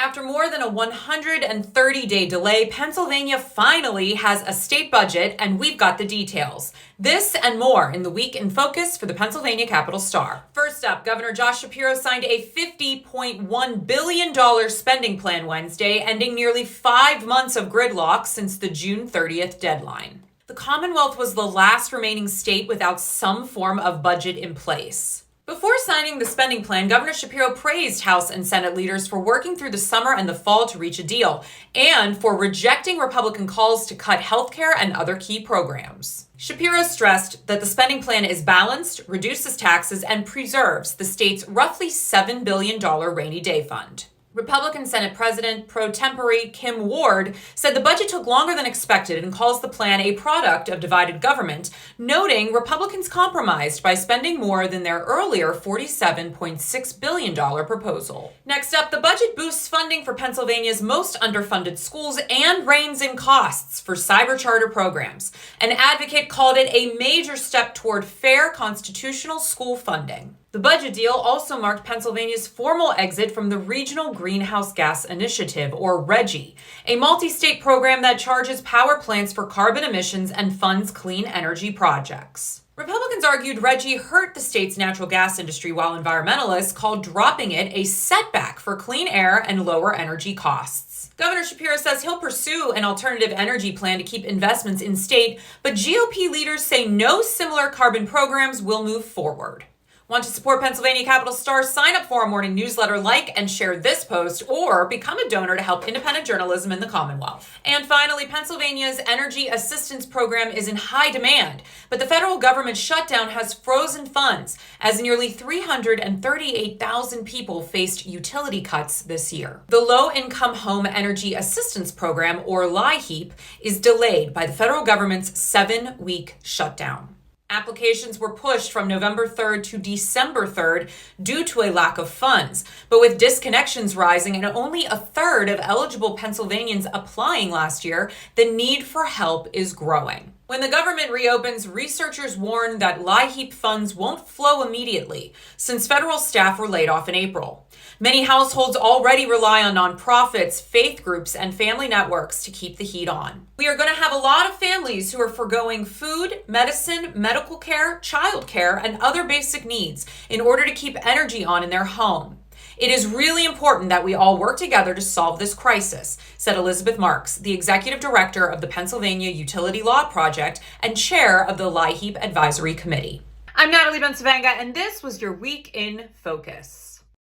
After more than a 130-day delay, Pennsylvania finally has a state budget, and we've got the details. This and more in the Week in Focus for the Pennsylvania Capital Star. First up, Governor Josh Shapiro signed a $50.1 billion spending plan Wednesday, ending nearly 5 months of gridlock since the June 30th deadline. The Commonwealth was the last remaining state without some form of budget in place. Before signing the spending plan, Governor Shapiro praised House and Senate leaders for working through the summer and the fall to reach a deal, and for rejecting Republican calls to cut healthcare and other key programs. Shapiro stressed that the spending plan is balanced, reduces taxes, and preserves the state's roughly $7 billion rainy day fund. Republican Senate President pro tempore Kim Ward said the budget took longer than expected and calls the plan a product of divided government, noting Republicans compromised by spending more than their earlier $47.6 billion proposal. Next up, the budget boosts funding for Pennsylvania's most underfunded schools and reins in costs for cyber charter programs. An advocate called it a major step toward fair constitutional school funding. The budget deal also marked Pennsylvania's formal exit from the Regional Greenhouse Gas Initiative, or RGGI, a multi-state program that charges power plants for carbon emissions and funds clean energy projects. Republicans argued RGGI hurt the state's natural gas industry, while environmentalists called dropping it a setback for clean air and lower energy costs. Governor Shapiro says he'll pursue an alternative energy plan to keep investments in state, but GOP leaders say no similar carbon programs will move forward. Want to support Pennsylvania Capital Star? Sign up for our morning newsletter, like and share this post, or become a donor to help independent journalism in the Commonwealth. And finally, Pennsylvania's Energy Assistance Program is in high demand, but the federal government shutdown has frozen funds as nearly 338,000 people faced utility cuts this year. The Low-Income Home Energy Assistance Program, or LIHEAP, is delayed by the federal government's 7-week shutdown. Applications were pushed from November 3rd to December 3rd due to a lack of funds. But with disconnections rising and only a third of eligible Pennsylvanians applying last year, the need for help is growing. When the government reopens, researchers warn that LIHEAP funds won't flow immediately, since federal staff were laid off in April. Many households already rely on nonprofits, faith groups, and family networks to keep the heat on. We are going to have a lot of families who are forgoing food, medicine, medical care, childcare, and other basic needs in order to keep energy on in their home. It is really important that we all work together to solve this crisis, said Elizabeth Marks, the executive director of the Pennsylvania Utility Law Project and chair of the LIHEAP Advisory Committee. I'm Natalie Bencivenga, and this was your Week in Focus.